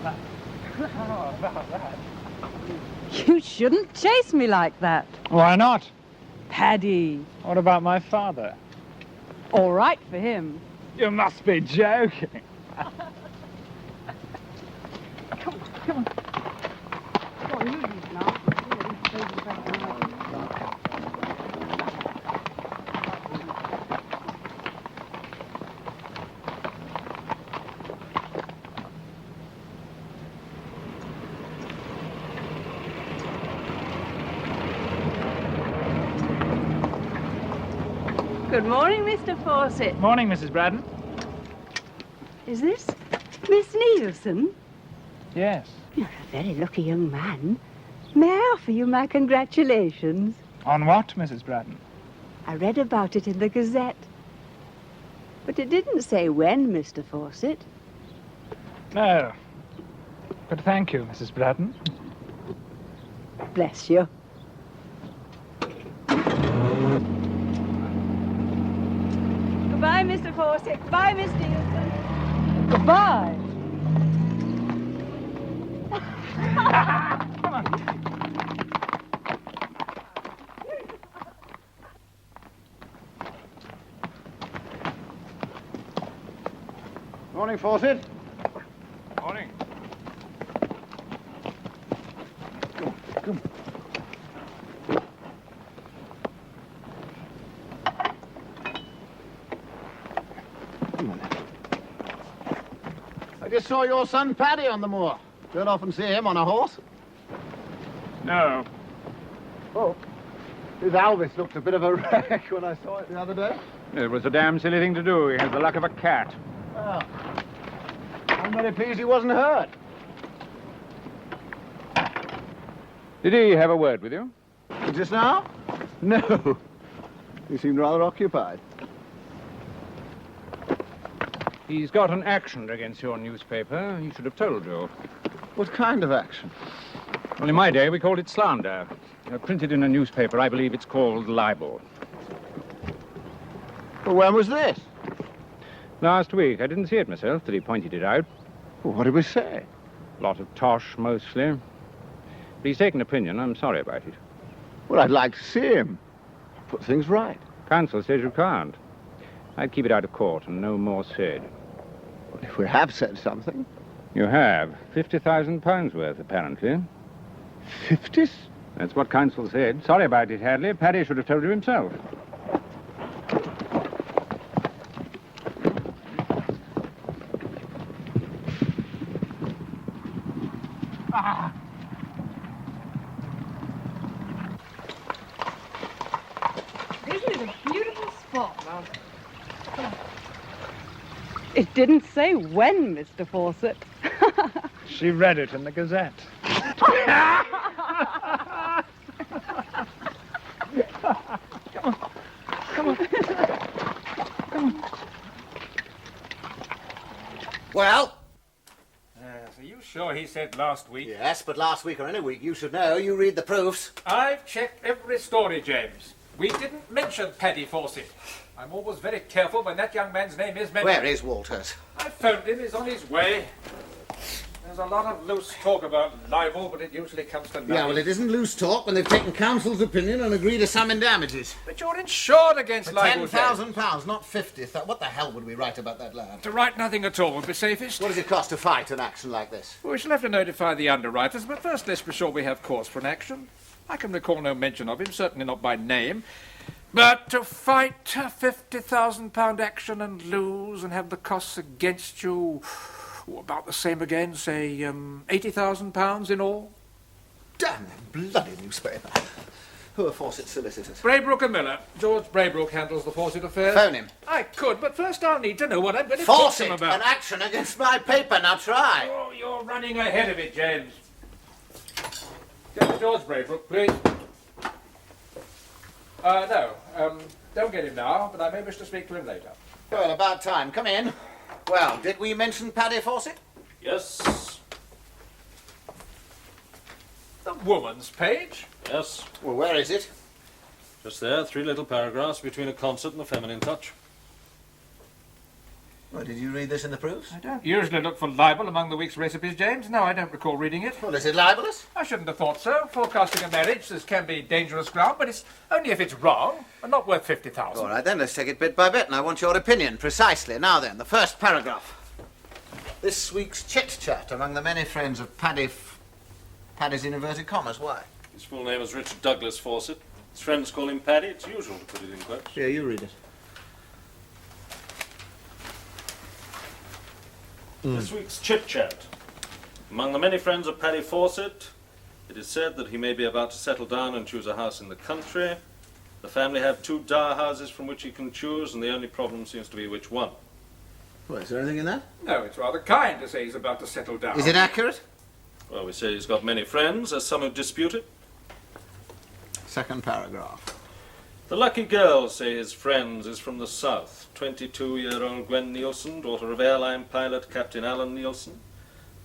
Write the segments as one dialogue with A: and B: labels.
A: How about that?
B: You shouldn't chase me like that.
A: Why not?
B: Paddy.
A: What about my father?
B: All right for him.
A: You must be joking.
B: Come on, come on. Come on, move these now. Good morning, Mr. Fawcett.
A: Morning, Mrs. Braddon.
B: Is this Miss Nielsen?
A: Yes.
B: You're a very lucky young man. May I offer you my congratulations?
A: On what, Mrs. Braddon?
B: I read about it in the Gazette. But it didn't say when, Mr. Fawcett.
A: No. But thank you, Mrs. Braddon.
B: Bless you. Goodbye, Mr. Fawcett. Goodbye, Miss Nielsen. Goodbye.
A: Come on.
C: Morning, Fawcett.
A: Morning.
C: Come. Come on. I just saw your son Paddy on the moor. Don't often see him on a horse.
A: No.
C: Oh, his Alvis looked a bit of a wreck when I saw it the other day.
D: It was a damn silly thing to do. He has the luck of a cat.
C: Well, I'm very pleased he wasn't hurt.
D: Did he have a word with you?
C: Just now? No. He seemed rather occupied.
D: He's got an action against your newspaper. He should have told you.
C: What kind of action?
D: Well, in my day, we called it slander. Printed in a newspaper, I believe it's called libel.
C: Well, when was this?
D: Last week. I didn't see it myself till he pointed it out.
C: Well, what did we say?
D: A lot of tosh, mostly. But he's taken opinion. I'm sorry about it.
C: Well, I'd like to see him. Put things right.
D: Counsel says you can't. I'd keep it out of court and no more said.
C: Well, if we have said something.
D: You have. £50,000 worth, apparently.
C: 50s?
D: That's what counsel said. Sorry about it, Hadleigh. Paddy should have told you himself.
B: Isn't it a beautiful spot, Mum? It didn't say when, Mr. Fawcett.
A: She read it in the Gazette.
C: Come on. Come on. Come on.
E: Well?
F: Are you sure he said last week?
E: Yes, but last week or any week, you should know. You read the proofs.
F: I've checked every story, James. We didn't mention Paddy Fawcett. I'm always very careful when that young man's name is mentioned.
E: Where is Walters?
F: I phoned him. He's on his way. There's a lot of loose talk about libel, but it usually comes to nothing.
E: Yeah, well, it isn't loose talk when they've taken counsel's opinion and agreed a sum in damages.
F: But you're insured against
E: For
F: libel, James.
E: £10,000, not 50. What the hell would we write about that lad?
F: To write nothing at all would be safest.
E: What does it cost to fight an action like this?
F: Well, we shall have to notify the underwriters, but first let's be sure we have cause for an action. I can recall no mention of him, certainly not by name. But to fight a £50,000 action and lose and have the costs against you, about the same again, say, £80,000 in all?
E: Damn that bloody newspaper. Who are Fawcett's solicitors?
F: Braybrook and Miller. George Braybrook handles the Fawcett affair.
E: Phone him.
F: I could, but first I'll need to know what I'm going to talk to him
E: Fawcett,
F: about.
E: an action against my paper. Now try.
F: Oh, you're running ahead of it, James. Get George Braybrook, please. No, don't get him now, but I may wish to speak to him later.
E: Well, about time. Come in. Well, did we mention Paddy Fawcett?
F: Yes. The woman's page?
G: Yes,
E: Well, where is it?
G: just there, 3 little paragraphs between a concert and a feminine touch.
E: Well, did you read this in the proofs?
F: I don't usually look for libel among the week's recipes, James. No, I don't recall reading it.
E: Well, is it libelous?
F: I shouldn't have thought so. Forecasting a marriage, this can be dangerous ground, but it's only if it's wrong and not worth 50,000.
E: All right, then, let's take it bit by bit, and I want your opinion, precisely. Now then, the first paragraph. This week's chit-chat among the many friends of Paddy's in inverted commas. Why?
G: His full name is Richard Douglas Fawcett. His friends call him Paddy. It's usual to put it in quotes.
E: Here, you read it.
G: This week's chit-chat. Among the many friends of Paddy Fawcett, it is said that he may be about to settle down and choose a house in the country. The family have 2 dower houses from which he can choose, and the only problem seems to be which one.
E: Well, is there anything in that?
F: No, it's rather kind to say he's about to settle down.
E: Is it accurate?
G: Well, we say he's got many friends, as some who dispute it.
E: Second paragraph.
G: The lucky girl, say his friends, is from the south. 22-year-old Gwen Nielsen, daughter of airline pilot Captain Alan Nielsen.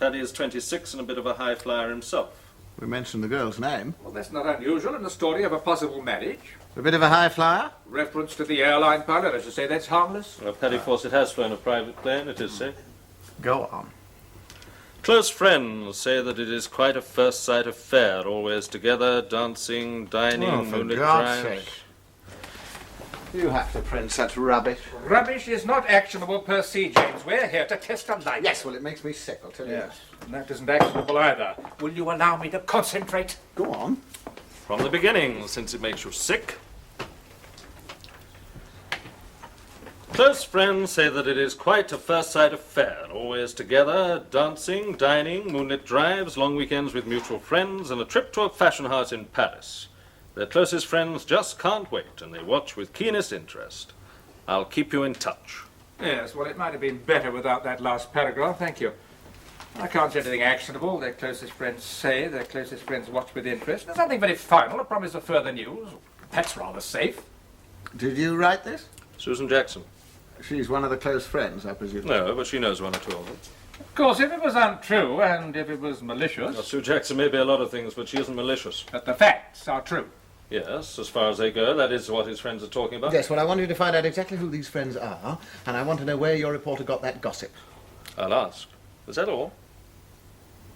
G: Paddy is 26 and a bit of a high flyer himself.
E: We mentioned the girl's name.
F: Well, that's not unusual in the story of a possible marriage.
E: A bit of a high flyer?
F: Reference to the airline pilot, as you say, that's harmless.
G: Well, Paddy Fawcett has flown a private plane, it is said.
E: Go on.
G: Close friends say that it is quite a first-sight affair, always together, dancing, dining,
E: Oh, for
G: moonlit
E: God's
G: drives.
E: sake. You have to print such rubbish.
F: Rubbish is not actionable per se, James. We're here to test a light.
E: Yes, well, it makes me sick, I'll tell you.
F: Yes, and that isn't actionable either. Will you allow me to concentrate?
E: Go on.
G: From the beginning, since it makes you sick. Close friends say that it is quite a first-sight affair, always together, dancing, dining, moonlit drives, long weekends with mutual friends, and a trip to a fashion house in Paris. Their closest friends just can't wait, and they watch with keenest interest. I'll keep you in touch.
F: Yes, well, it might have been better without that last paragraph, thank you. I can't say anything actionable. Their closest friends say, their closest friends watch with interest. There's nothing very final, a promise of further news. That's rather safe.
E: Did you write this?
G: Susan Jackson.
E: She's one of the close friends, I presume.
G: No, but she knows 1 or 2 of them.
F: Of course, if it was untrue and if it was malicious...
G: Well, Sue Jackson may be a lot of things, but she isn't malicious.
F: But the facts are true.
G: Yes, as far as they go, that is what his friends are talking about.
E: Yes, well, I want you to find out exactly who these friends are, and I want to know where your reporter got that gossip.
G: I'll ask. Is that all?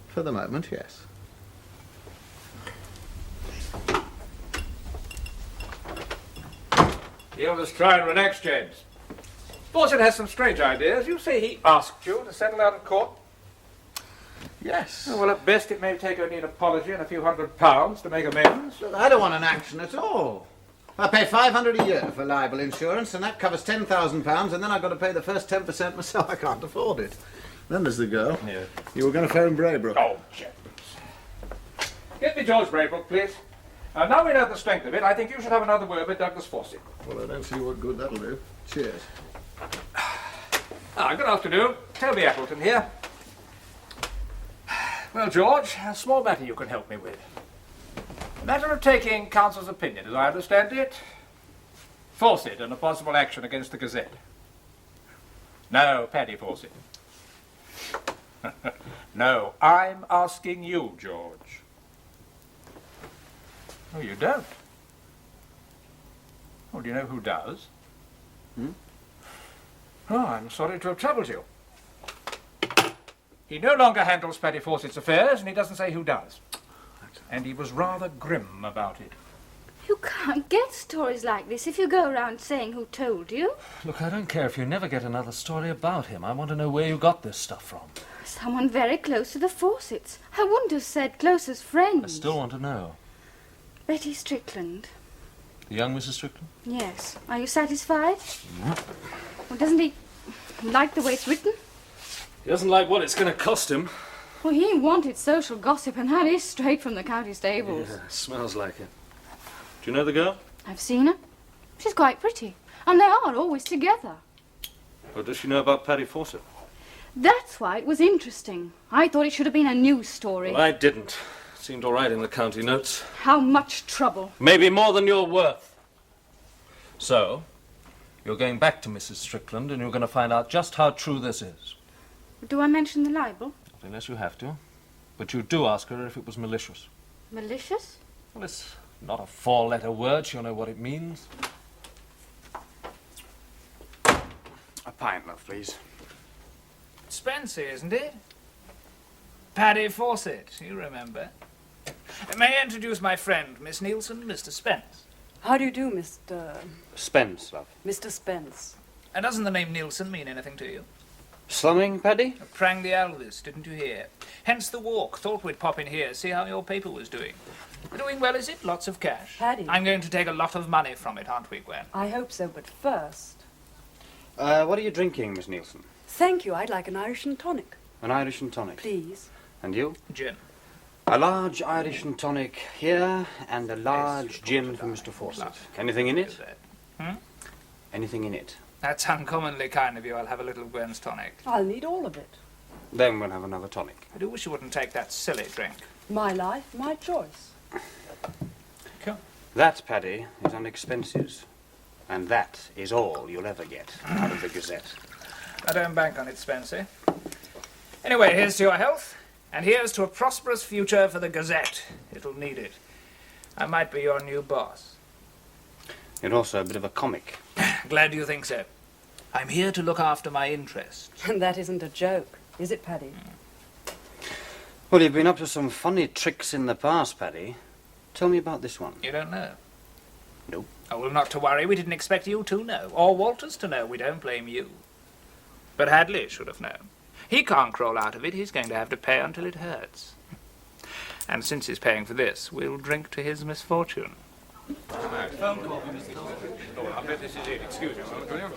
E: For the moment, yes.
F: You must try and relax, James. Fawcett has some strange ideas. You say he asked you to settle out of court?
E: Yes.
F: Oh, well, at best it may take only an apology and a few £100 to make amends.
E: Look, I don't want an action at all. I pay £500 a year for libel insurance, and that covers £10,000, and then I've got to pay the first 10% myself. I can't afford it. Then there's the girl.
G: Yeah.
E: You were going to phone Braybrook.
F: Oh, James. Get me George Braybrook, please. Now we know the strength of it, I think you should have another word with Douglas Fawcett.
E: Well, I don't see what good that'll do. Cheers.
F: Good afternoon. Toby Appleton here. Well, George, a small matter you can help me with. A matter of taking counsel's opinion, as I understand it. Fawcett and a possible action against the Gazette. No, Paddy Fawcett. No, I'm asking you, George. Oh, you don't? Oh, do you know who does? Oh, I'm sorry to have troubled you. He no longer handles Paddy Fawcett's affairs, and he doesn't say who does. And he was rather grim about it.
H: You can't get stories like this if you go around saying who told you.
I: Look, I don't care if you never get another story about him. I want to know where you got this stuff from.
H: Someone very close to the Fawcetts. I wouldn't have said closest friends.
I: I still want to know.
H: Betty Strickland.
I: The young Mrs. Strickland?
H: Yes. Are you satisfied? Well, doesn't he like the way it's written?
G: He doesn't like what it's going to cost him.
H: Well, he wanted social gossip, and that is straight from the county stables.
G: Yeah, smells like it. Do you know the girl?
H: I've seen her. She's quite pretty. And they are always together.
G: Or does she know about Paddy Fawcett?
H: That's why it was interesting. I thought it should have been a news story.
G: Well, I didn't. It seemed all right in the county notes.
H: How much trouble.
G: Maybe more than you're worth.
I: So, you're going back to Mrs. Strickland and you're going to find out just how true this is.
H: Do I mention the libel?
I: Not unless you have to. But you do ask her if it was malicious.
H: Malicious?
I: Well, it's not a 4-letter word. She'll know what it means.
A: A pint, love, please. Spencer, isn't it? Paddy Fawcett, you remember. May I introduce my friend, Miss Nielsen, Mr. Spence?
J: How do you do, Mr.
G: Spence, love.
J: Mr. Spence?
A: And doesn't the name Nielsen mean anything to you?
G: Slumming, Paddy?
A: Prang the Alvis, didn't you hear? Hence the walk. Thought we'd pop in here, see how your paper was doing. Doing well, is it? Lots of cash?
J: Paddy.
A: I'm going to take a lot of money from it, aren't we, Gwen?
J: I hope so, but first...
K: What are you drinking, Miss Nielsen?
J: Thank you. I'd like an Irish and tonic.
K: An Irish and tonic.
J: Please.
K: And you?
A: Gin.
K: A large Irish and tonic here, and a large gin for Mr. Fawcett. Anything in it?
A: Hmm?
K: Anything in it?
A: That's uncommonly kind of you. I'll have a little of Gwen's tonic.
J: I'll need all of it.
K: Then we'll have another tonic.
A: I do wish you wouldn't take that silly drink.
J: My life, my choice.
A: Come.
K: That, Paddy, is on expenses. And that is all you'll ever get out of the Gazette.
A: I don't bank on it, Spencer. Anyway, here's to your health, and here's to a prosperous future for the Gazette. It'll need it. I might be your new boss.
K: You're also a bit of a comic.
A: Glad you think so. I'm here to look after my interests.
J: And that isn't a joke, is it, Paddy?
K: Well, you've been up to some funny tricks in the past, Paddy. Tell me about this one.
A: You don't know?
K: No.
A: Oh, well, not to worry. We didn't expect you to know, or Walters to know. We don't blame you. But Hadleigh should have known. He can't crawl out of it. He's going to have to pay until it hurts. And since he's paying for this, we'll drink to his misfortune.
D: Phone call for Mr. Oh, I bet this is it. Excuse me, will you?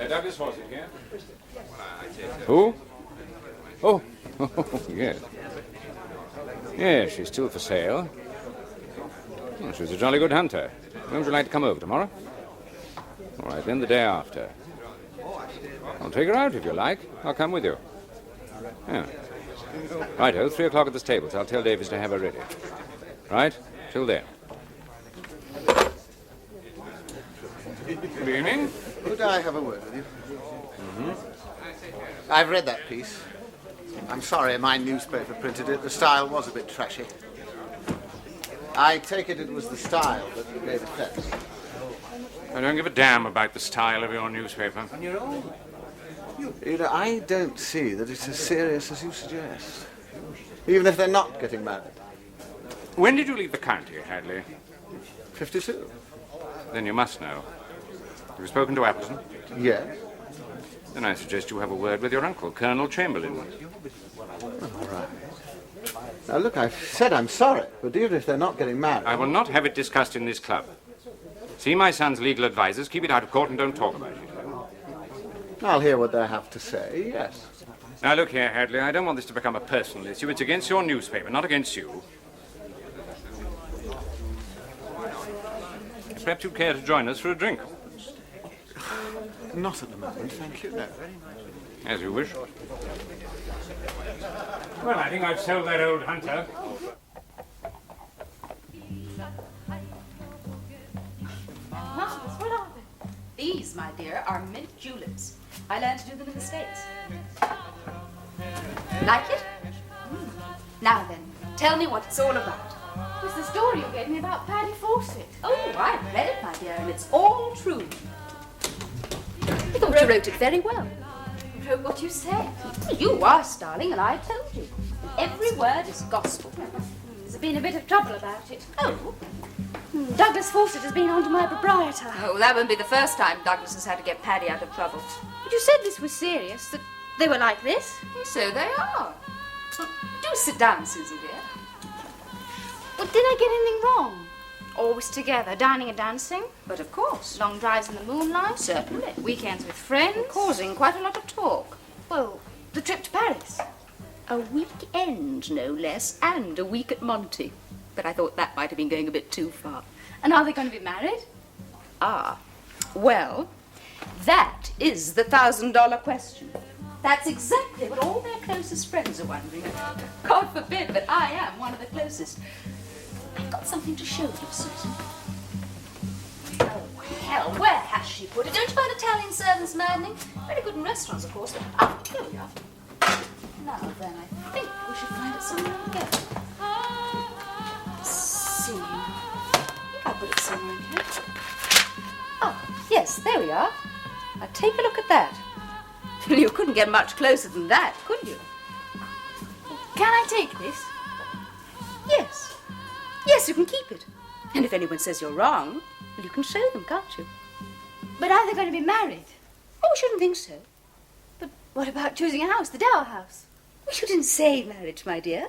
D: Douglas Fawcett here. Who? Oh, yes. Yes, she's still for sale. Oh, she was a jolly good hunter. When would you like to come over, tomorrow? All right, then the day after. I'll take her out if you like. I'll come with you. Yeah. Righto, 3 o'clock at the stables. I'll tell Davis to have her ready. Right? Till then. Good evening.
E: Could I have a word with you? I've read that piece. I'm sorry my newspaper printed it. The style was a bit trashy. I take it was the style that gave offence.
D: I don't give a damn about the style of your newspaper.
E: On your own? You know, I don't see that it's as serious as you suggest. Even if they're not getting married.
D: When did you leave the county, Hadleigh?
E: 52.
D: Then you must know. Have you spoken to Appleton?
E: Yes.
D: Then I suggest you have a word with your uncle, Colonel Chamberlain.
E: All right. Now, look, I've said I'm sorry, but even if they're not getting married...
D: I will not have it discussed in this club. See my son's legal advisers, keep it out of court, and don't talk about it.
E: I'll hear what they have to say, yes.
D: Now, look here, Hadleigh, I don't want this to become a personal issue. It's against your newspaper, not against you. Perhaps you'd care to join us for a drink.
E: Not at the moment, thank you, no.
D: As you wish. Well, I think I've sold that old hunter.
H: Marvellous, what are they? These, my dear, are mint juleps. I learned to do them in the States. Like it? Now then, tell me what it's all about.
L: It's the story you gave me about Paddy Fawcett.
H: Oh, I've read it, my dear, and it's all true. I thought you wrote it very well.
L: Wrote what you said.
H: You asked, darling, and I told you. And every word is gospel.
L: There's been a bit of trouble about it.
H: Oh?
L: Douglas Fawcett has been on to my proprietor.
H: Oh, that won't be the first time Douglas has had to get Paddy out of trouble.
L: But you said this was serious, that they were like this.
H: So they are. Do sit down, Susan, dear.
L: Well, did I get anything wrong? Always together, dining and dancing.
H: But of course.
L: Long drives in the moonlight.
H: Certainly.
L: Weekends with friends.
H: Causing quite a lot of talk.
L: Well, the trip to Paris.
H: A weekend, no less, and a week at Monte. But I thought that might have been going a bit too far.
L: And are they going to be married?
H: Ah, well, that is the $1,000 question. That's exactly what all their closest friends are wondering. God forbid, but I am one of the closest. I've got something to show you, Susan. Oh, hell, where has she put it? Don't you find Italian servants maddening? Very good in restaurants, of course, but... Ah, here we are. Now then, I think we should find it somewhere together. Let's see. I think I put it somewhere in here. Oh, yes, there we are. Now take a look at that. You couldn't get much closer than that, could you?
L: Can I take this?
H: Yes. Yes, you can keep it. And if anyone says you're wrong, well, you can show them, can't you?
L: But are they going to be married?
H: Oh, I shouldn't think so.
L: But what about choosing a house, the dower house?
H: We shouldn't say marriage, my dear.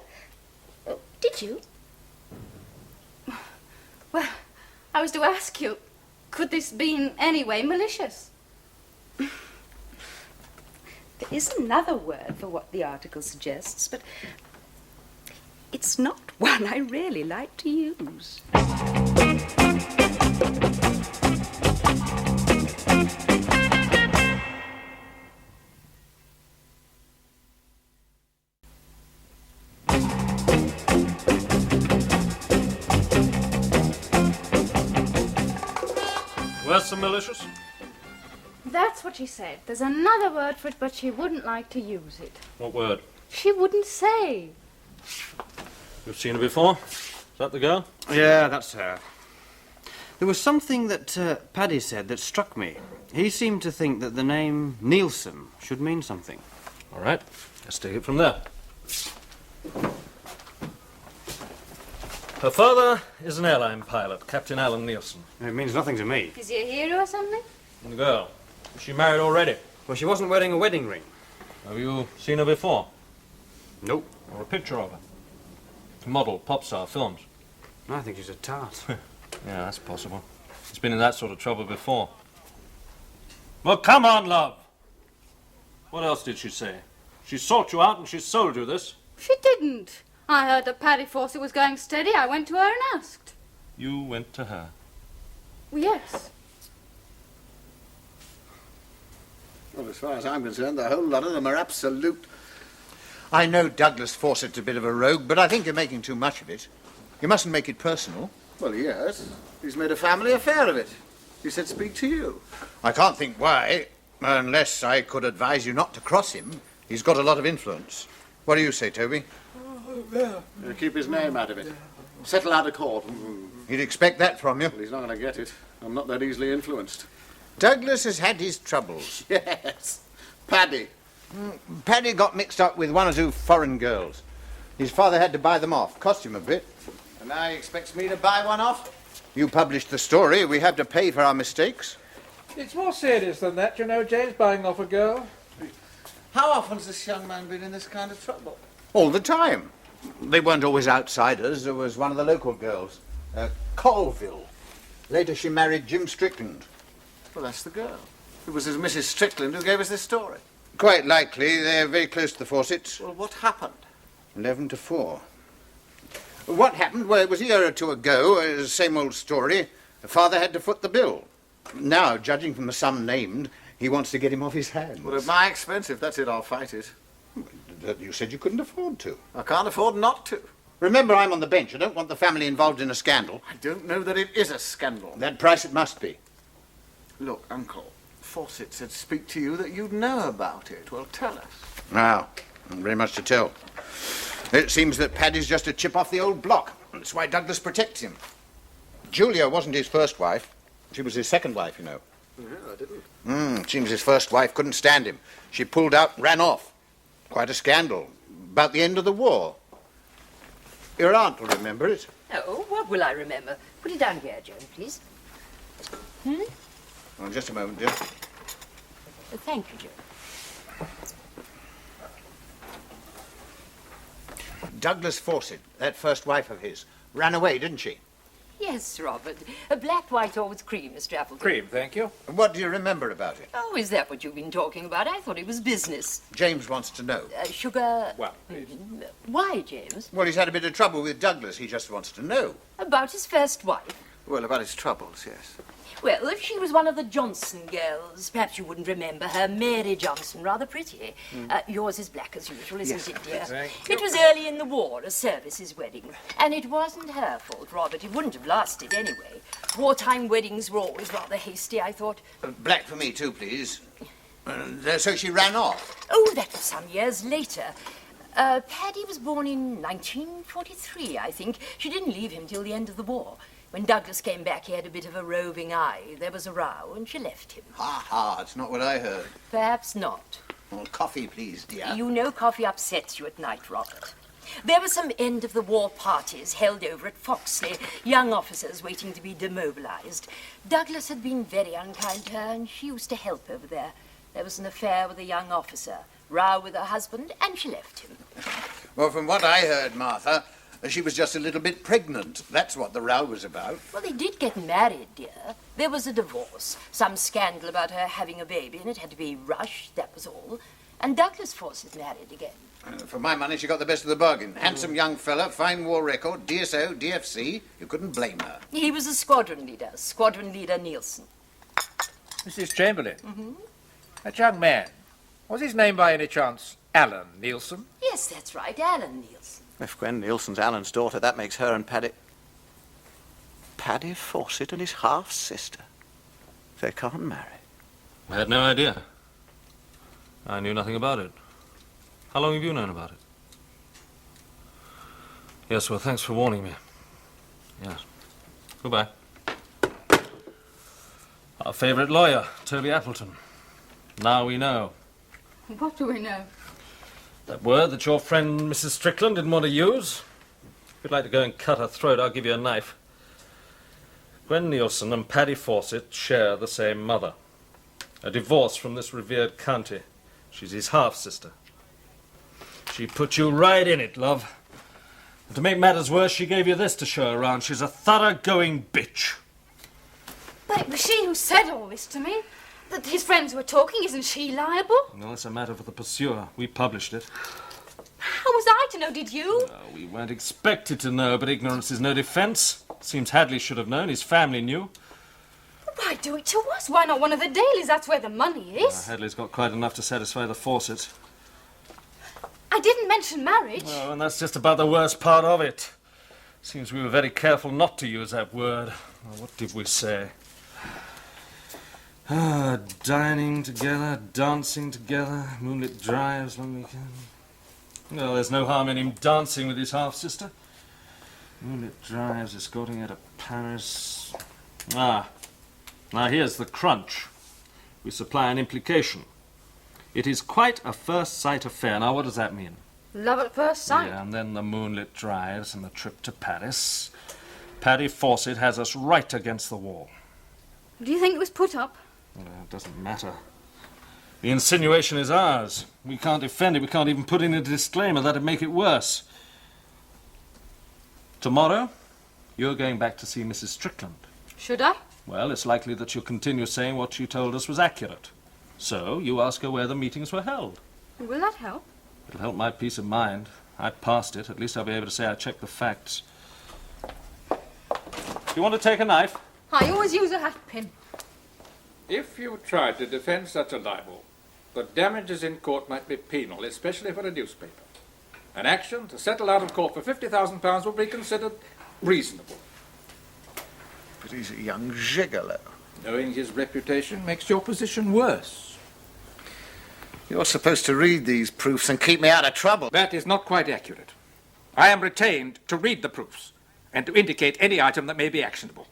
H: Oh, did you?
L: Well, I was to ask you, could this be in any way malicious?
H: There is another word for what the article suggests, but it's not one I really like to use.
G: Worse than malicious?
L: That's what she said. There's another word for it, but she wouldn't like to use it.
G: What word?
L: She wouldn't say.
G: You've seen her before? Is that the girl?
K: Yeah, that's her. There was something that Paddy said that struck me. He seemed to think that the name Nielsen should mean something.
G: All right, let's take it from there. Her father is an airline pilot, Captain Alan Nielsen.
K: It means nothing to me.
L: Is he a hero or something?
G: And the girl, is she married already?
K: Well, she wasn't wearing a wedding ring.
G: Have you seen her before?
K: Nope.
G: Or a picture of her? Model, pop star, films?
K: I think she's a tart.
G: Yeah, that's possible. She's been in that sort of trouble before. Well, come on, love. What else did she say? She sought you out and she sold you this.
L: She didn't. I heard that Paddy Fawcett was going steady. I went to her and asked.
G: You went to her?
L: Well, yes.
E: Well, as far as I'm concerned, the whole lot of them are absolute. I know Douglas Fawcett's a bit of a rogue, but I think you're making too much of it. You mustn't make it personal. Well, yes. He's made a family affair of it. He said speak to you. I can't think why, unless I could advise you not to cross him. He's got a lot of influence. What do you say, Toby?
C: Keep his name out of it. Settle out of court.
E: He'd expect that from you.
C: Well, he's not going to get it. I'm not that easily influenced.
E: Douglas has had his troubles.
C: Yes. Paddy.
E: Paddy got mixed up with one or two foreign girls. His father had to buy them off. Cost him a bit. And now he expects me to buy one off? You published the story. We have to pay for our mistakes.
F: It's more serious than that, you know, James, buying off a girl.
E: How often's this young man been in this kind of trouble? All the time. They weren't always outsiders. There was one of the local girls, Colville. Later she married Jim Strickland.
C: Well, that's the girl. It was his Mrs. Strickland who gave us this story.
E: Quite likely. They're very close to the Fawcetts.
C: Well, what happened?
E: 11-4. What happened? Well, it was a year or two ago. Same old story. The father had to foot the bill. Now, judging from the sum named, he wants to get him off his hands.
C: Well, at my expense, if that's it, I'll fight it.
E: You said you couldn't afford to.
C: I can't afford not to.
E: Remember, I'm on the bench. I don't want the family involved in a scandal.
C: I don't know that it is a scandal.
E: That price it must be.
C: Look, Uncle, Fawcett said speak to you that you'd know about it. Well, tell us.
E: Now, not very much to tell. It seems that Paddy's just a chip off the old block. That's why Douglas protects him. Julia wasn't his first wife. She was his second wife, you know.
C: Yeah, I didn't.
E: Seems his first wife couldn't stand him. She pulled out and ran off. Quite a scandal. About the end of the war. Your aunt will remember it.
M: Oh, what will I remember? Put it down here, Joan, please.
E: Oh, just a moment, dear.
M: Thank you, Joan.
E: Douglas Fawcett, that first wife of his, ran away, didn't she?
M: Yes, Robert. A black, white, or with cream, Mr. Appleton.
F: Cream, thank you.
E: What do you remember about it?
M: Oh, is that what you've been talking about? I thought it was business.
E: James wants to know.
M: Sugar...
F: Well,
M: why, James?
E: Well, he's had a bit of trouble with Douglas. He just wants to know.
M: About his first wife?
C: Well, about his troubles, yes.
M: Well, if she was one of the Johnson girls, perhaps you wouldn't remember her. Mary Johnson, rather pretty. Yours is black as usual, isn't it, dear? It was early in the war, a services wedding. And it wasn't her fault, Robert. It wouldn't have lasted anyway. Wartime weddings were always rather hasty, I thought.
E: Black for me too, please. So she ran off?
M: Oh, that was some years later. Paddy was born in 1943, I think. She didn't leave him till the end of the war. When Douglas came back, he had a bit of a roving eye. There was a row, and she left him.
E: Ha ha, it's not what I heard.
M: Perhaps not.
E: Well, coffee, please, dear.
M: You know coffee upsets you at night, Robert. There were some end-of-the-war parties held over at Foxley, young officers waiting to be demobilized. Douglas had been very unkind to her, and she used to help over there. There was an affair with a young officer, row with her husband, and she left him.
E: Well, from what I heard, Martha, she was just a little bit pregnant. That's what the row was about.
M: Well, they did get married, dear. There was a divorce, some scandal about her having a baby, and it had to be rushed, that was all. And Douglas Fawcett married again.
E: For my money, she got the best of the bargain. Handsome young fella, fine war record, DSO, DFC. You couldn't blame her.
M: He was a Squadron Leader Nielsen.
F: Mrs. Chamberlain? That young man, was his name by any chance Alan Nielsen?
M: Yes, that's right, Alan Nielsen.
C: If Gwen Nielsen's Alan's daughter, that makes her and Paddy... Paddy Fawcett and his half-sister. They can't marry.
I: I had no idea. I knew nothing about it. How long have you known about it? Yes, well, thanks for warning me. Yes. Goodbye. Our favourite lawyer, Toby Appleton. Now we know.
L: What do we know?
I: That word that your friend Mrs. Strickland didn't want to use. If you'd like to go and cut her throat, I'll give you a knife. Gwen Nielsen and Paddy Fawcett share the same mother. A divorce from this revered county. She's his half-sister. She put you right in it, love. And to make matters worse, she gave you this to show around. She's a thoroughgoing bitch.
L: But it was she who said all this to me. That his friends were talking, isn't she liable?
I: No, it's a matter for the pursuer. We published it.
L: How was I to know, did you?
I: Well, we weren't expected to know, but ignorance is no defence. Seems Hadleigh should have known. His family knew.
L: Why do it to us? Why not one of the dailies? That's where the money is.
I: Hadleigh's got quite enough to satisfy the Fawcetts.
L: I didn't mention marriage.
I: Oh, and that's just about the worst part of it. Seems we were very careful not to use that word. Oh, what did we say? Dining together, dancing together, moonlit drives, long weekend. Well, there's no harm in him dancing with his half-sister. Moonlit drives, escorting her to Paris. Now here's the crunch. We supply an implication. It is quite a first-sight affair. Now, what does that mean?
L: Love at first sight.
I: Yeah, and then the moonlit drives and the trip to Paris. Paddy Fawcett has us right against the wall.
L: Do you think it was put up?
I: Well, it doesn't matter. The insinuation is ours. We can't defend it. We can't even put in a disclaimer. That'd make it worse. Tomorrow, you're going back to see Mrs. Strickland.
L: Should I?
I: Well, it's likely that she'll continue saying what she told us was accurate. So, you ask her where the meetings were held.
L: Will that help?
I: It'll help my peace of mind. I passed it. At least I'll be able to say I checked the facts. You want to take a knife?
L: I always use a hat pin.
F: If you tried to defend such a libel, the damages in court might be penal, especially for a newspaper. An action to settle out of court for £50,000 will be considered reasonable.
E: But he's a young gigolo.
F: Knowing his reputation makes your position worse.
E: You're supposed to read these proofs and keep me out of trouble.
F: That is not quite accurate. I am retained to read the proofs and to indicate any item that may be actionable.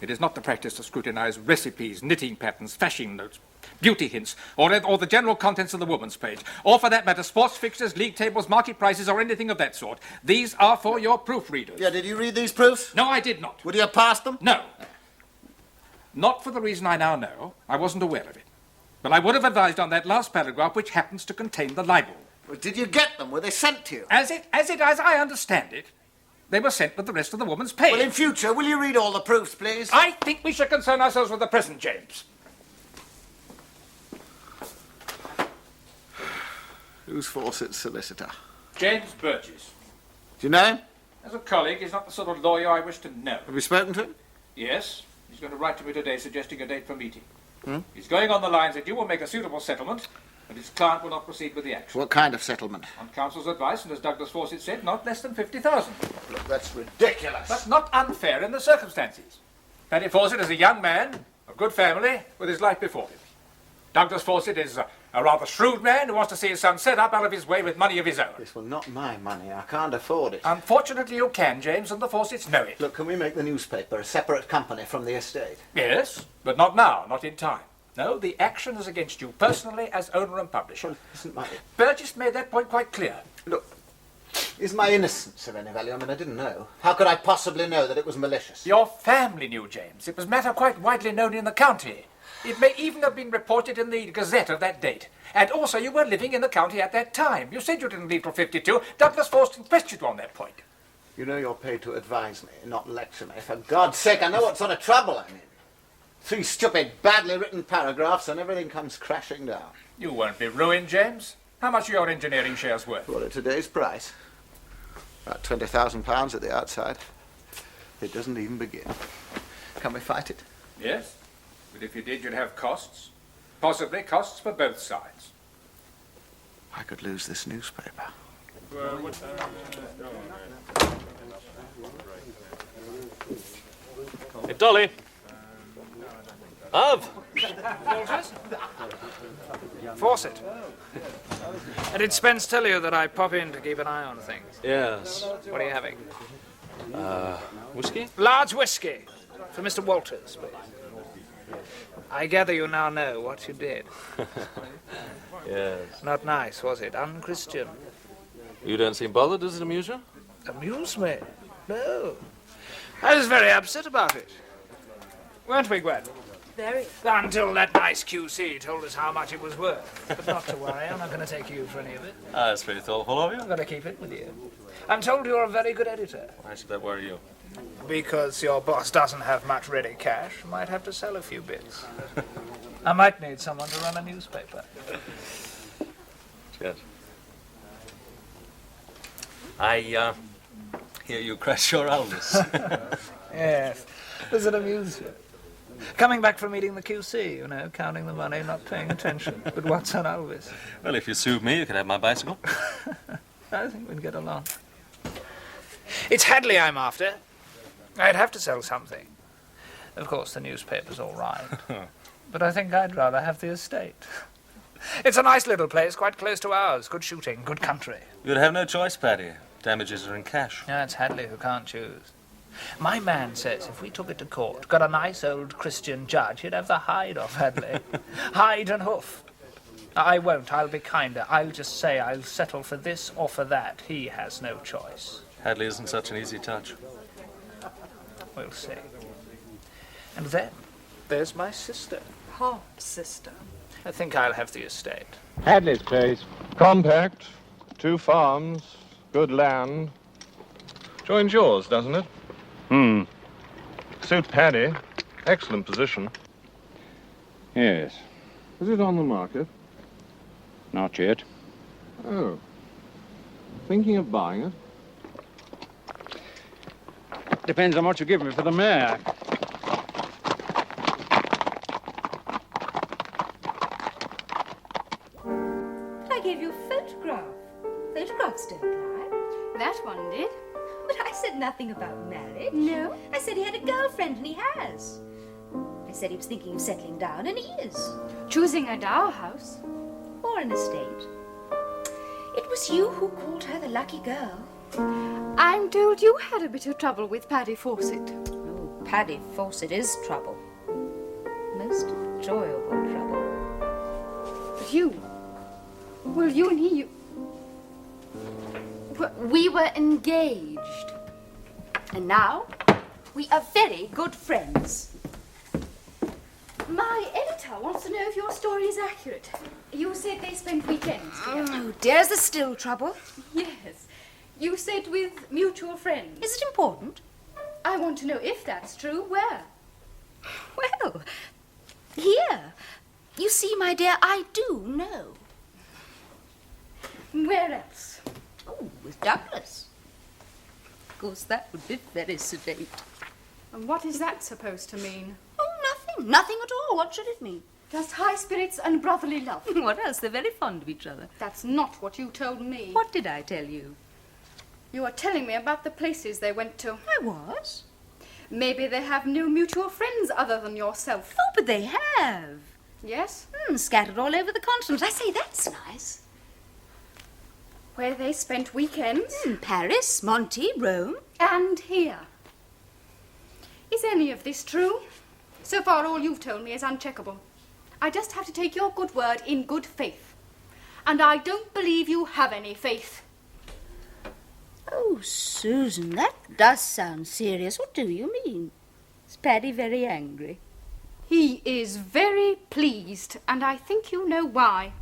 F: It is not the practice to scrutinize recipes, knitting patterns, fashion notes, beauty hints, or the general contents of the woman's page, or for that matter, sports fixtures, league tables, market prices, or anything of that sort. These are for your proofreaders.
E: Yeah, did you read these proofs?
F: No, I did not.
E: Would you have passed them?
F: No. Not for the reason I now know. I wasn't aware of it. But I would have advised on that last paragraph, which happens to contain the libel.
E: Well, did you get them? Were they sent to you?
F: As I understand it, they were sent with the rest of the woman's pay.
E: Well, in future, will you read all the proofs, please?
F: I think we should concern ourselves with the present, James.
C: Who's Fawcett's solicitor?
F: James Burgess.
C: Do you know him?
F: As a colleague, he's not the sort of lawyer I wish to know.
C: Have you spoken to him?
F: Yes. He's going to write to me today suggesting a date for meeting. He's going on the lines that you will make a suitable settlement, and his client will not proceed with the action.
C: What kind of settlement?
F: On counsel's advice, and as Douglas Fawcett said, not less than 50,000.
E: Look, that's ridiculous.
F: But not unfair in the circumstances. Paddy Fawcett is a young man, of good family, with his life before him. Douglas Fawcett is a rather shrewd man who wants to see his son set up out of his way with money of his own.
C: Yes, well, not my money. I can't afford it.
F: Unfortunately, you can, James, and the Fawcetts know it.
C: Look, can we make the newspaper a separate company from the estate?
F: Yes, but not now, not in time. No, the action is against you personally as owner and publisher.
C: Well, isn't my...
F: Burgess made that point quite clear.
C: Look, is my innocence of any value? I mean, I didn't know. How could I possibly know that it was malicious?
F: Your family knew, James. It was matter quite widely known in the county. It may even have been reported in the Gazette of that date. And also, you were living in the county at that time. You said you didn't leave till 52. Douglas Fawcett questioned you on that point.
C: You know you're paid to advise me, not lecture me. For God's sake, I know what sort of trouble I'm in. 3 stupid, badly written paragraphs and everything comes crashing down.
F: You won't be ruined, James. How much are your engineering shares worth?
C: Well, at today's price, about £20,000 at the outside. It doesn't even begin. Can we fight it?
F: Yes, but if you did, you'd have costs. Possibly costs for both sides.
C: I could lose this newspaper.
I: Hey, Dolly. Of.
A: Walters? Fawcett. Did Spence tell you that I pop in to keep an eye on things?
I: Yes.
A: What are you having?
I: Whiskey?
A: Large whiskey. For Mr. Walters, please. I gather you now know what you did.
I: Yes.
A: Not nice, was it? Unchristian.
I: You don't seem bothered. Does it amuse you?
A: Amuse me? No. I was very upset about it. Weren't we, Gwen?
J: Very.
A: Until that nice QC told us how much it was worth. But not to worry, I'm not going to take you for any of it.
I: That's very thoughtful of you.
A: I'm going to keep it with you. I'm told you're a very good editor.
I: Why should that worry you?
A: Because your boss doesn't have much ready cash. Might have to sell a few bits. I might need someone to run a newspaper.
I: Yes. I hear you crash your eldest.
A: Yes. Does it amuse you? Coming back from eating the QC, you know, counting the money, not paying attention. But what's on Elvis?
I: Well, if you sued me, you could have my bicycle.
A: I think we'd get along. It's Hadleigh I'm after. I'd have to sell something. Of course, the newspaper's all right. But I think I'd rather have the estate. It's a nice little place, quite close to ours. Good shooting, good country.
I: You'd have no choice, Paddy. Damages are in cash.
A: Yeah, it's Hadleigh who can't choose. My man says if we took it to court, got a nice old Christian judge, he'd have the hide off Hadleigh. Hide and hoof. I won't, I'll be kinder. I'll just say I'll settle for this or for that. He has no choice.
I: Hadleigh isn't such an easy touch.
A: We'll see. And then, there's my sister.
J: Half sister.
A: I think I'll have the estate.
N: Hadleigh's place. Compact, 2 farms, good land. Joins yours, doesn't it? Suit Paddy. Excellent position.
D: Yes.
N: Is it on the market?
D: Not yet.
N: Oh. Thinking of buying it?
D: Depends on what you give me for the mare.
H: I gave you a photograph. Photographs don't lie.
L: That one did.
H: But I said nothing about marriage.
L: No?
H: I said he had a girlfriend, and he has. I said he was thinking of settling down, and he is.
L: Choosing a dower house.
H: Or an estate. It was you who called her the lucky girl.
L: I'm told you had a bit of trouble with Paddy Fawcett.
H: Oh, Paddy Fawcett is trouble. Most enjoyable trouble.
L: But you... Well, you and he... We were engaged.
H: And now, we are very good friends. My editor wants to know if your story is accurate.
L: You said they spent weekends together.
H: Oh, there's the still trouble.
L: Yes. You said with mutual friends.
H: Is it important?
L: I want to know if that's true. Where?
H: Well, here. You see, my dear, I do know.
L: Where else?
H: Oh, with Douglas. Of course, that would be very sedate.
L: And what is that supposed to mean?
H: Oh, nothing. Nothing at all. What should it mean?
L: Just high spirits and brotherly love.
H: What else? They're very fond of each other.
L: That's not what you told me.
H: What did I tell you?
L: You were telling me about the places they went to.
H: I was.
L: Maybe they have no mutual friends other than yourself.
H: Oh, but they have.
L: Yes?
H: Scattered all over the continent. I say, that's nice.
L: Where they spent weekends.
H: Paris, Monte, Rome.
L: And here. Is any of this true? So far, all you've told me is uncheckable. I just have to take your good word in good faith. And I don't believe you have any faith.
H: Oh, Susan, that does sound serious. What do you mean? Is Paddy very angry?
L: He is very pleased, and I think you know why.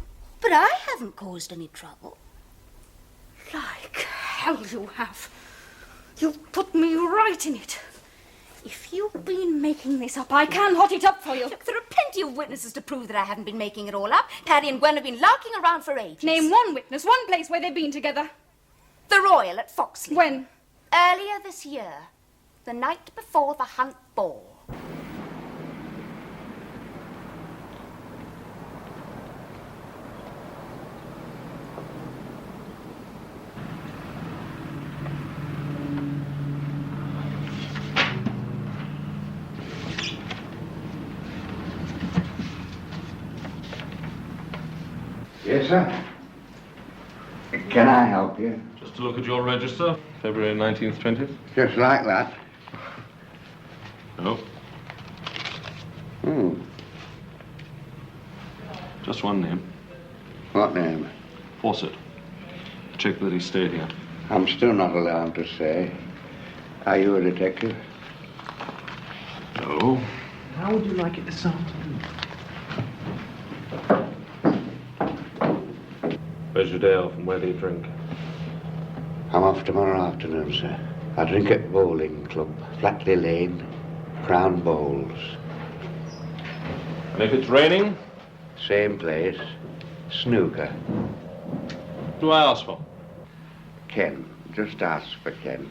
H: But I haven't caused any trouble.
L: Like hell you have. You've put me right in it. If you've been making this up, I can hot it up for you.
H: Look, there are plenty of witnesses to prove that I haven't been making it all up. Paddy and Gwen have been larking around for ages.
L: Name one witness, one place where they've been together.
H: The Royal at Foxley.
L: When?
H: Earlier this year. The night before the Hunt Ball.
O: Yes, sir. Can I help you?
I: Just to look at your register, February 19th, 20th.
O: Just like that?
I: No. Just one name.
O: What name?
I: Fawcett. Check that he stayed here.
O: I'm still not allowed to say. Are you a detective?
I: No.
P: How would you like it this afternoon?
I: Where's your day off and where do you drink?
O: I'm off tomorrow afternoon, sir. I drink at bowling club, Flatley Lane, Crown Bowls.
I: And if it's raining?
O: Same place, snooker.
I: What do I ask for?
O: Ken. Just ask for Ken.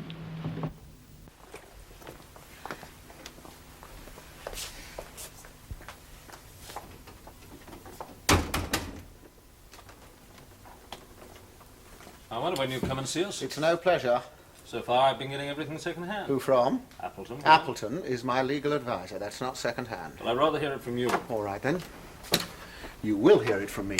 I: I wonder when you come and see us.
C: It's no pleasure.
I: So far, I've been getting everything second-hand.
C: Who from?
I: Appleton.
C: Appleton is my legal advisor. That's not second-hand.
I: Well, I'd rather hear it from you.
C: All right, then. You will hear it from me.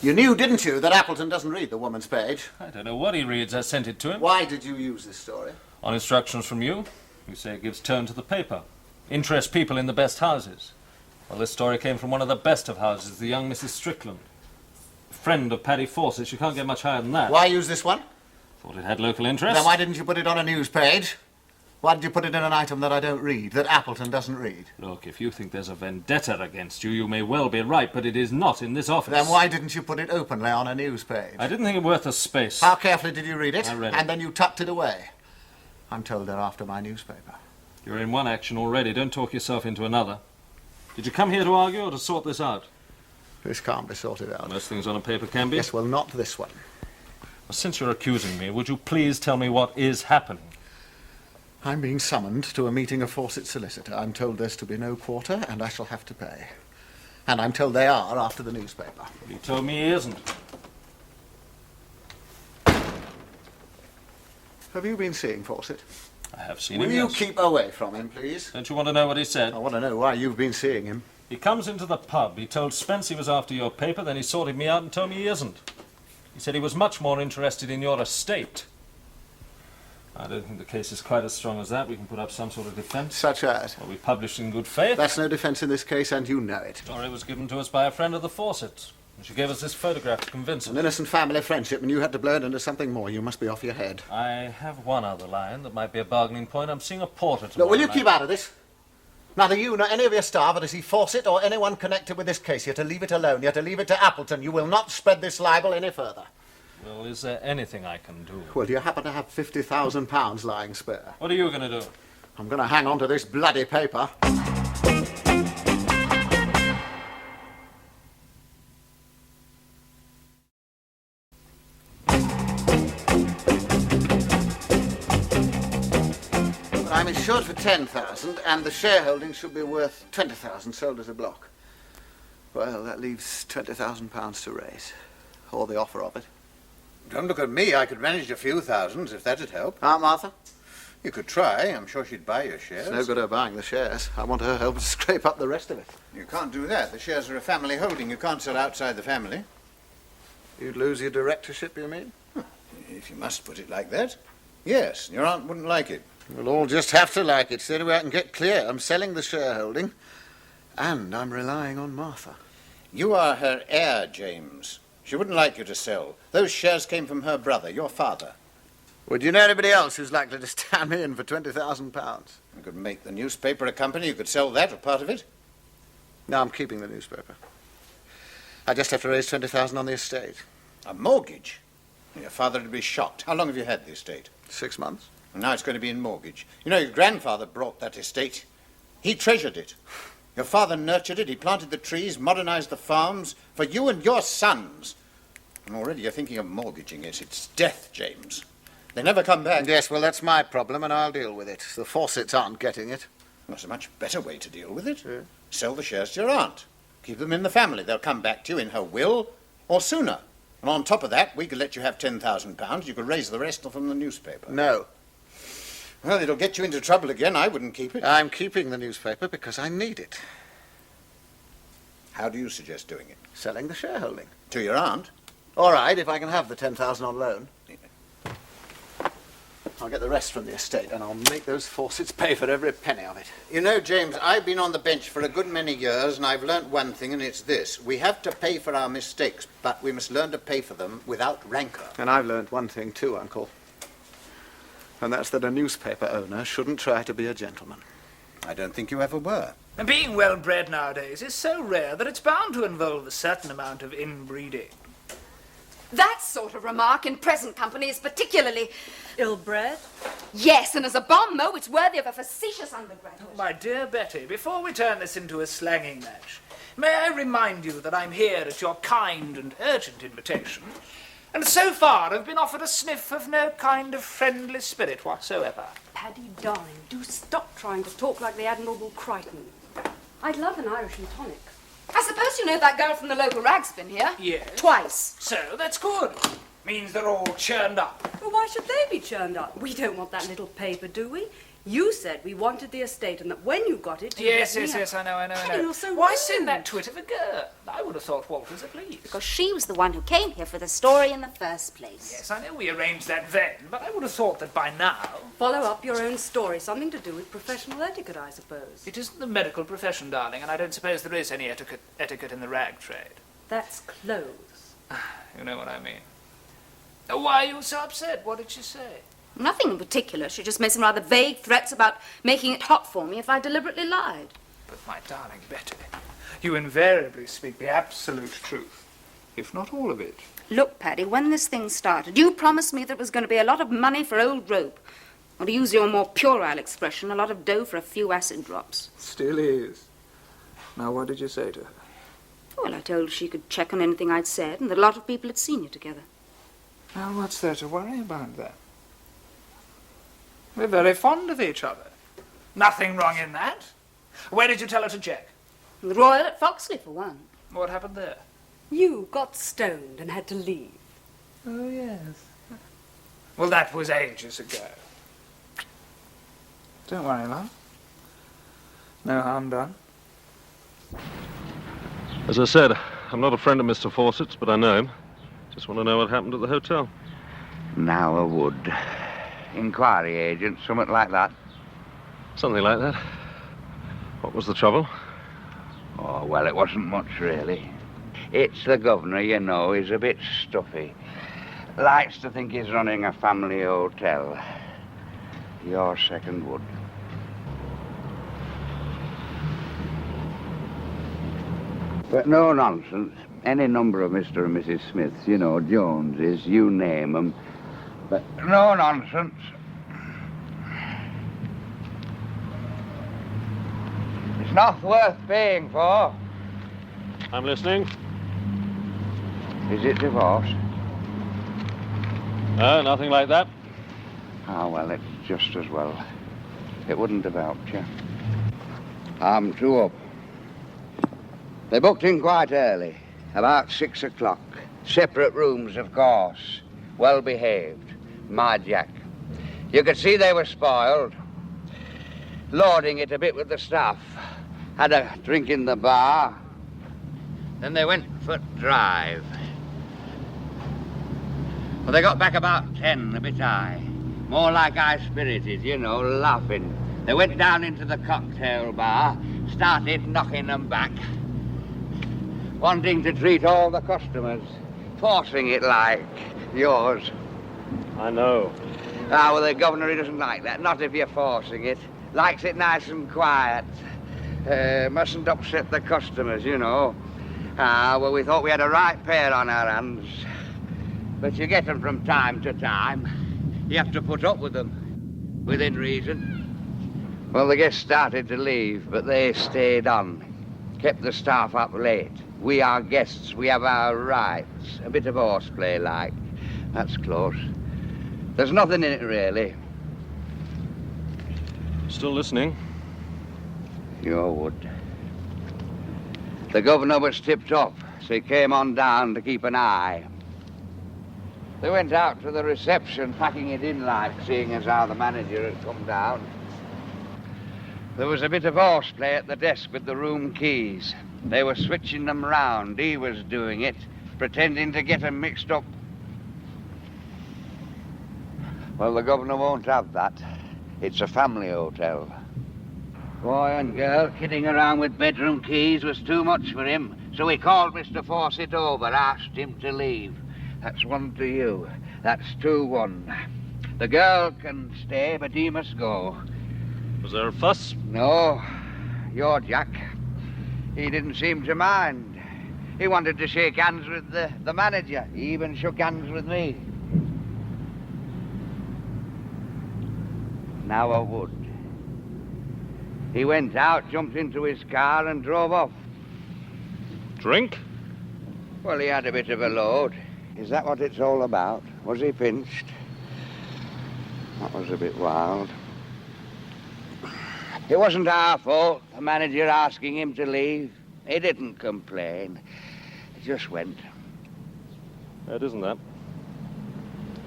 C: You knew, didn't you, that Appleton doesn't read the woman's page?
I: I don't know what he reads. I sent it to him.
C: Why did you use this story?
I: On instructions from you. You say it gives tone to the paper. Interests people in the best houses. Well, this story came from one of the best of houses, the young Mrs. Strickland. Friend of Paddy Fawcett's. You can't get much higher than that.
C: Why use this one?
I: Thought it had local interest.
C: Then why didn't you put it on a news page? Why did you put it in an item that I don't read, that Appleton doesn't read?
I: Look, if you think there's a vendetta against you, you may well be right, but it is not in this office.
C: Then why didn't you put it openly on a news page?
I: I didn't think it worth the space.
C: How carefully did you read it?
I: I read it.
C: And then you tucked it away. I'm told they're after my newspaper.
I: You're in one action already. Don't talk yourself into another. Did you come here to argue or to sort this out?
C: This can't be sorted out.
I: Most things on a paper can be.
C: Yes, well, not this one.
I: Well, since you're accusing me, would you please tell me what is happening?
C: I'm being summoned to a meeting of Fawcett's solicitor. I'm told there's to be no quarter, and I shall have to pay. And I'm told they are after the newspaper.
I: He told me he isn't.
C: Have you been seeing Fawcett?
I: I have seen
C: Will
I: him,
C: you
I: yes.
C: keep away from him, please?
I: Don't you want to know what he said?
C: I want to know why you've been seeing him.
I: He comes into the pub. He told Spence he was after your paper, then he sorted me out and told me he isn't. He said he was much more interested in your estate. I don't think the case is quite as strong as that. We can put up some sort of defence.
C: Such as?
I: Well, we published in good faith.
C: That's no defence in this case, and you know it.
I: The story was given to us by a friend of the Fawcetts. And she gave us this photograph to convince us.
C: An innocent family friendship, and you had to blow it into something more. You must be off your head.
I: I have one other line that might be a bargaining point. I'm seeing a porter
C: Look,
I: tomorrow
C: will you
I: night.
C: keep out of this? Neither you nor any of your staff are to see Fawcett or anyone connected with this case. You're to leave it alone. You're to leave it to Appleton. You will not spread this libel any further.
I: Well, is there anything I can do?
C: Well, do you happen to have £50,000 lying spare?
I: What are you going to do?
C: I'm going to hang on to this bloody paper. I'm insured for 10,000, and the shareholding should be worth 20,000 sold as a block. Well, that leaves £20,000 to raise, or the offer of it.
E: Don't look at me. I could manage a few thousands if that'd help.
C: Aunt Martha?
E: You could try. I'm sure she'd buy your shares.
C: It's no good her buying the shares. I want her help to scrape up the rest of it.
E: You can't do that. The shares are a family holding. You can't sell outside the family.
C: You'd lose your directorship, you mean?
E: If you must put it like that. Yes, your aunt wouldn't like it.
C: We'll all just have to like it. It's the only way I can get clear. I'm selling the shareholding, and I'm relying on Martha.
E: You are her heir, James. She wouldn't like you to sell. Those shares came from her brother, your father.
C: Would you know anybody else who's likely to stand me in for £20,000?
E: You could make the newspaper a company. You could sell that, or part of it.
C: No, I'm keeping the newspaper. I just have to raise £20,000 on the estate.
E: A mortgage? Your father would be shocked. How long have you had the estate?
C: 6 months.
E: And now it's going to be in mortgage. You know, your grandfather brought that estate. He treasured it. Your father nurtured it. He planted the trees, modernized the farms for you and your sons. And already you're thinking of mortgaging it. It's death, James. They never come back.
C: Yes, well, that's my problem, and I'll deal with it. The Fawcetts aren't getting it.
E: There's a much better way to deal with it. Yeah. Sell the shares to your aunt. Keep them in the family. They'll come back to you in her will or sooner. And on top of that, we could let you have £10,000. You could raise the rest from the newspaper.
C: No.
E: Well, it'll get you into trouble again. I wouldn't keep it.
C: I'm keeping the newspaper because I need it.
E: How do you suggest doing it?
C: Selling the shareholding.
E: To your aunt?
C: All right, if I can have the £10,000 on loan. I'll get the rest from the estate, and I'll make those Fawcetts pay for every penny of it.
E: You know, James, I've been on the bench for a good many years, and I've learnt one thing, and it's this. We have to pay for our mistakes, but we must learn to pay for them without rancour.
C: And I've learnt one thing too, Uncle. And that's that a newspaper owner shouldn't try to be a gentleman.
E: I don't think you ever were.
A: And being well-bred nowadays is so rare that it's bound to involve a certain amount of inbreeding.
H: That sort of remark in present company is particularly...
J: ill-bred?
H: Yes, and as a bon mot, it's worthy of a facetious undergraduate.
A: Oh, my dear Betty, before we turn this into a slanging match, may I remind you that I'm here at your kind and urgent invitation, and so far have been offered a sniff of no kind of friendly spirit whatsoever.
Q: Paddy, darling, do stop trying to talk like the Admirable Crichton. I'd love an Irish and tonic.
H: I suppose you know that girl from the local rag's been here?
A: Yes.
H: Twice.
A: So, that's good. Means they're all churned up.
Q: Well, why should they be churned up? We don't want that little paper, do we? You said we wanted the estate and that when you got it...
A: Yes, I know.
Q: You're so
A: Why
Q: rude.
A: send that twit of a girl? I would have thought Walters at least.
H: Because she was the one who came here for the story in the first place.
A: Yes, I know we arranged that then, but I would have thought that by now...
Q: Follow up your own story. Something to do with professional etiquette, I suppose.
A: It isn't the medical profession, darling, and I don't suppose there is any etiquette in the rag trade.
Q: That's clothes.
A: You know what I mean. Why are you so upset? What did she say?
H: Nothing in particular. She just made some rather vague threats about making it hot for me if I deliberately lied.
A: But my darling Betty, you invariably speak the absolute truth, if not all of it.
H: Look, Paddy, when this thing started, you promised me there was going to be a lot of money for old rope. Or to use your more puerile expression, a lot of dough for a few acid drops.
A: Still is. Now, what did you say to her?
H: Well, I told her she could check on anything I'd said, and that a lot of people had seen you together.
A: Now, what's there to worry about then? We're very fond of each other. Nothing wrong in that. Where did you tell her to check?
H: The Royal at Foxley, for one.
A: What happened there?
Q: You got stoned and had to leave.
A: Oh, yes. Well, that was ages ago. Don't worry, love. No harm done.
I: As I said, I'm not a friend of Mr. Fawcett's, but I know him. Just want to know what happened at the hotel.
O: Now I would. Inquiry agent, something like that.
I: Something like that. What was the trouble?
O: Oh, well, it wasn't much, really. It's the governor, you know. He's a bit stuffy. Likes to think he's running a family hotel. Your second would. But no nonsense. Any number of Mr. and Mrs. Smiths, you know, Joneses, you name them. But no nonsense. It's not worth paying for.
I: I'm listening.
O: Is it divorce?
I: No, nothing like that.
O: Ah, well, it's just as well. It wouldn't have helped you. I'm two up. They booked in quite early, about 6 o'clock. Separate rooms, of course. Well behaved. My Jack. You could see they were spoiled. Loading it a bit with the stuff. Had a drink in the bar. Then they went for a drive. Well, they got back about 10, a bit high. More like high-spirited, you know, laughing. They went down into the cocktail bar, started knocking them back. Wanting to treat all the customers. Forcing it like yours.
I: I know.
O: Ah, well, the governor, he doesn't like that. Not if you're forcing it. Likes it nice and quiet. Mustn't upset the customers, you know. Ah, well, we thought we had a right pair on our hands. But you get them from time to time. You have to put up with them, within reason. Well, the guests started to leave, but they stayed on. Kept the staff up late. We are guests, we have our rights. A bit of horseplay, like. That's close. There's nothing in it, really.
I: Still listening?
O: You would. The governor was tipped off, so he came on down to keep an eye. They went out to the reception, packing it in like, seeing as how the manager had come down. There was a bit of horseplay at the desk with the room keys. They were switching them round. He was doing it, pretending to get them mixed up. Well, the governor won't have that. It's a family hotel. Boy and girl kidding around with bedroom keys was too much for him, so he called Mr. Fawcett over, asked him to leave. That's 1 to you. That's 2-1. The girl can stay, but he must go.
I: Was there a fuss?
O: No. Your Jack. He didn't seem to mind. He wanted to shake hands with the manager. He even shook hands with me. Now I would. He went out, jumped into his car and drove off.
I: Drink?
O: Well, he had a bit of a load. Is that what it's all about? Was he pinched? That was a bit wild. It wasn't our fault, the manager asking him to leave. He didn't complain. He just went.
I: It isn't that.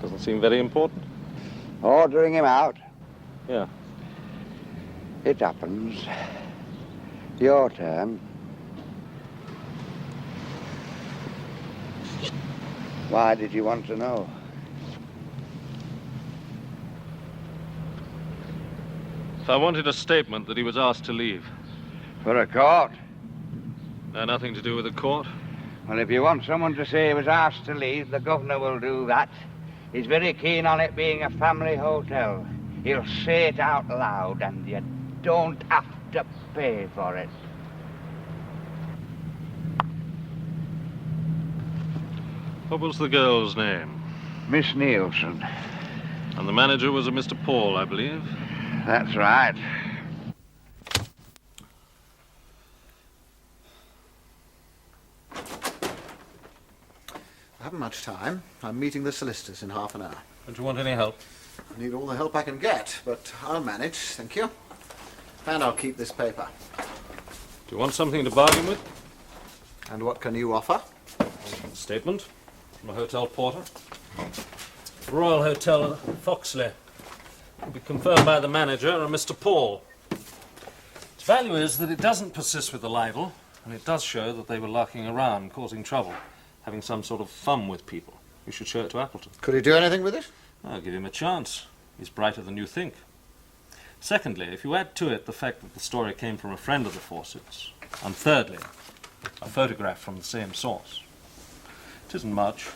I: Doesn't seem very important.
O: Ordering him out?
I: Yeah.
O: It happens. Your turn. Why did you want to know?
I: I wanted a statement that he was asked to leave.
O: For a court?
I: No, nothing to do with the court.
O: Well, if you want someone to say he was asked to leave, the governor will do that. He's very keen on it being a family hotel. He'll say it out loud, and you don't have to pay for it.
I: What was the girl's name?
O: Miss Nielsen.
I: And the manager was a Mr. Paul, I believe.
O: That's right.
E: I haven't much time. I'm meeting the solicitors in half an hour.
I: Don't you want any help?
E: I need all the help I can get, but I'll manage, thank you. And I'll keep this paper.
I: Do you want something to bargain with?
E: And what can you offer?
I: A statement from a hotel porter. Royal Hotel Foxley. Will be confirmed by the manager and Mr. Paul. Its value is that it doesn't persist with the libel, and it does show that they were larking around, causing trouble, having some sort of fun with people. You should show it to Appleton.
E: Could he do anything with it?
I: I'll give him a chance. He's brighter than you think. Secondly, if you add to it the fact that the story came from a friend of the Fawcetts, and thirdly, a photograph from the same source. It isn't much,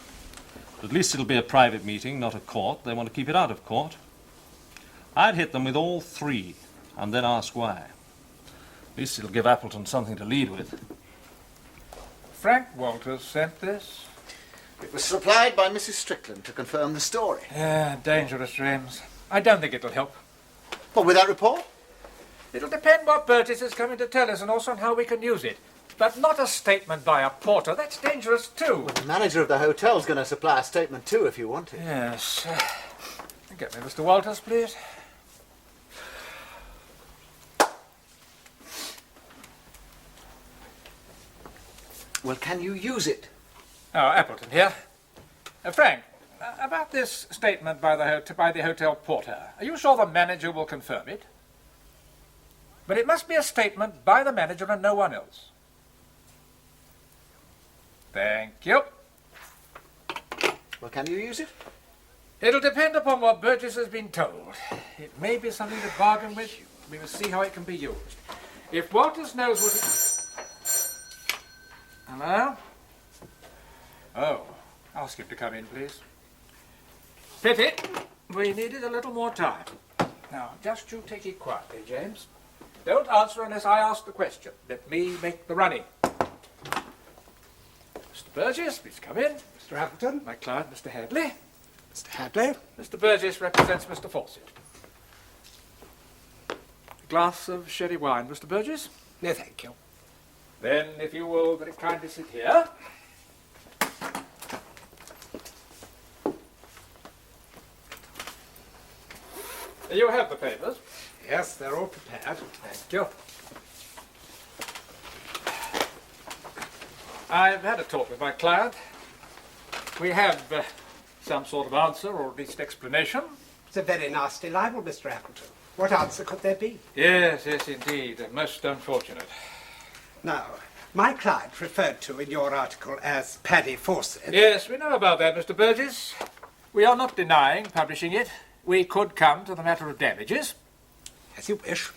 I: but at least it'll be a private meeting, not a court. They want to keep it out of court. I'd hit them with all three, and then ask why. At least it'll give Appleton something to lead with.
F: Frank Walters sent this.
E: It was supplied by Mrs. Strickland to confirm the story.
F: Yeah, dangerous, James. I don't think it'll help.
E: What, with that report?
F: It'll depend what Burtis is coming to tell us and also on how we can use it. But not a statement by a porter. That's dangerous, too.
E: Well, the manager of the hotel's going to supply a statement, too, if you want it.
F: Yes. Get me Mr. Walters, please.
E: Well, can you use it?
F: Oh, Appleton here. Frank, About this statement by the hotel porter, are you sure the manager will confirm it? But it must be a statement by the manager and no one else. Thank you.
C: Well, can you use it?
F: It'll depend upon what Burgess has been told. It may be something to bargain with. We will see how it can be used. If Walters knows what it... Hello? Oh, ask him to come in, please. Pity. We needed a little more time. Now, just you take it quietly, James. Don't answer unless I ask the question. Let me make the running. Mr. Burgess, please come in.
R: Mr. Appleton.
F: My client, Mr. Hadleigh.
R: Mr. Hadleigh.
F: Mr. Burgess represents Mr. Fawcett. A glass of sherry wine, Mr. Burgess?
R: No, thank you.
F: Then, if you will very kindly sit here. You have the papers?
R: Yes, they're all prepared.
F: Thank you. I've had a talk with my client. We have some sort of answer, or at least explanation.
R: It's a very nasty libel, Mr. Appleton. What answer could there be?
F: Yes, yes, indeed. Most unfortunate.
R: Now, my client referred to in your article as Paddy Fawcett.
F: Yes, we know about that, Mr. Burgess. We are not denying publishing it. We could come to the matter of damages.
R: As you wish.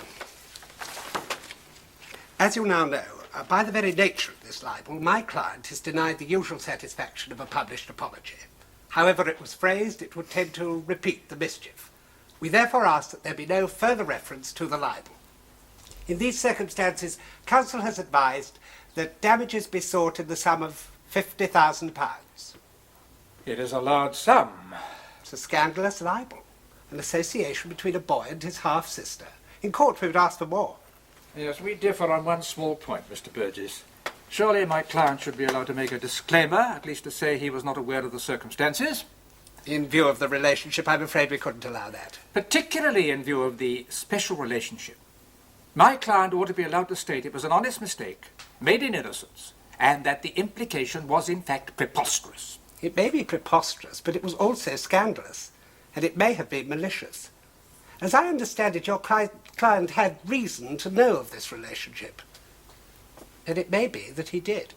R: As you now know, by the very nature of this libel, my client is denied the usual satisfaction of a published apology. However it was phrased, it would tend to repeat the mischief. We therefore ask that there be no further reference to the libel. In these circumstances, counsel has advised that damages be sought in the sum of £50,000.
F: It is a large sum.
R: It's a scandalous libel. An association between a boy and his half-sister. In court we would ask for more.
F: Yes, we differ on one small point, Mr. Burgess. Surely my client should be allowed to make a disclaimer, at least to say he was not aware of the circumstances.
R: In view of the relationship, I'm afraid we couldn't allow that.
F: Particularly in view of the special relationship. My client ought to be allowed to state it was an honest mistake, made in innocence, and that the implication was in fact preposterous.
R: It may be preposterous, but it was also scandalous, and it may have been malicious. As I understand it, your client had reason to know of this relationship. And it may be that he did.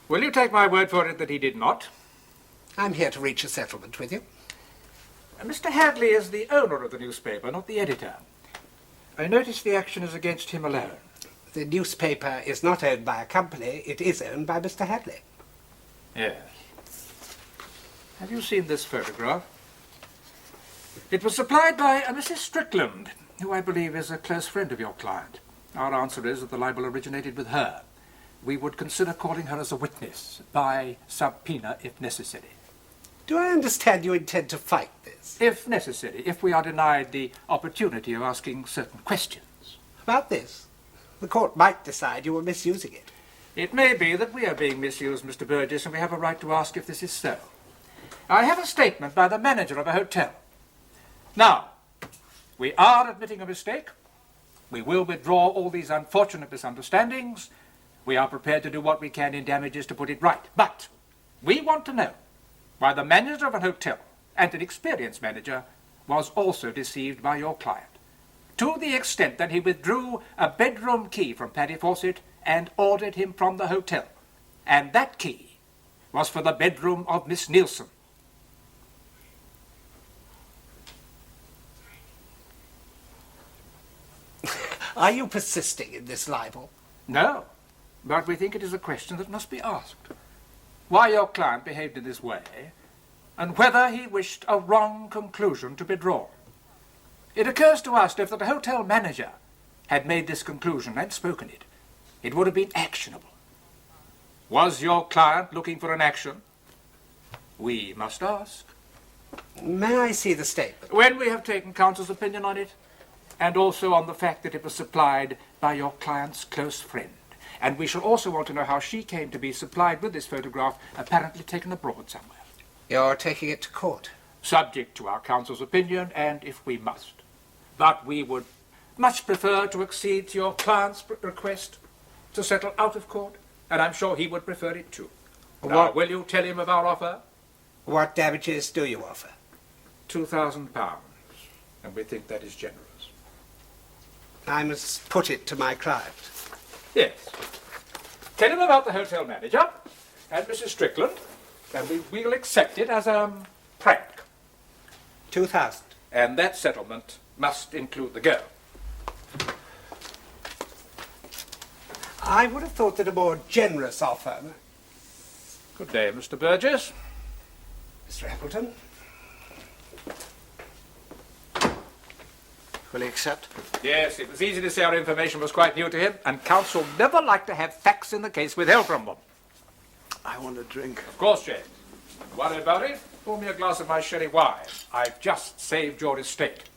F: Will you take my word for it that he did not?
R: I'm here to reach a settlement with you.
F: Mr. Hadleigh is the owner of the newspaper, not the editor. I notice the action is against him alone.
R: The newspaper is not owned by a company. It is owned by Mr. Hadleigh.
F: Yes. Have you seen this photograph? It was supplied by a Mrs. Strickland, who I believe is a close friend of your client. Our answer is that the libel originated with her. We would consider calling her as a witness, by subpoena if necessary.
R: Do I understand you intend to fight this?
F: If necessary, if we are denied the opportunity of asking certain questions.
R: About this? The court might decide you were misusing it.
F: It may be that we are being misused, Mr. Burgess, and we have a right to ask if this is so. I have a statement by the manager of a hotel. Now, we are admitting a mistake. We will withdraw all these unfortunate misunderstandings. We are prepared to do what we can in damages to put it right. But we want to know why the manager of an hotel, and an experienced manager, was also deceived by your client, to the extent that he withdrew a bedroom key from Paddy Fawcett and ordered him from the hotel. And that key was for the bedroom of Miss Nielsen.
R: Are you persisting in this libel?
F: No, but we think it is a question that must be asked. Why your client behaved in this way, and whether he wished a wrong conclusion to be drawn. It occurs to us that if the hotel manager had made this conclusion and spoken it, it would have been actionable. Was your client looking for an action? We must ask.
R: May I see the statement?
F: When we have taken counsel's opinion on it, and also on the fact that it was supplied by your client's close friend. And we shall also want to know how she came to be supplied with this photograph, apparently taken abroad somewhere.
R: You're taking it to court?
F: Subject to our counsel's opinion, and if we must. But we would much prefer to accede to your client's request to settle out of court, and I'm sure he would prefer it too. Now, will you tell him of our offer?
R: What damages do you offer?
F: £2,000, and we think that is generous.
R: I must put it to my client.
F: Yes. Tell him about the hotel manager and Mrs. Strickland, and we will accept it as a prank.
R: 2,000.
F: And that settlement must include the girl.
R: I would have thought that a more generous offer.
F: Good day, Mr. Burgess.
R: Mr. Appleton.
C: Will he accept?
F: Yes, it was easy to see our information was quite new to him, and counsel never like to have facts in the case withheld from them.
C: I want a drink.
F: Of course, James. Worry about it? Pour me a glass of my sherry wine. I've just saved your estate.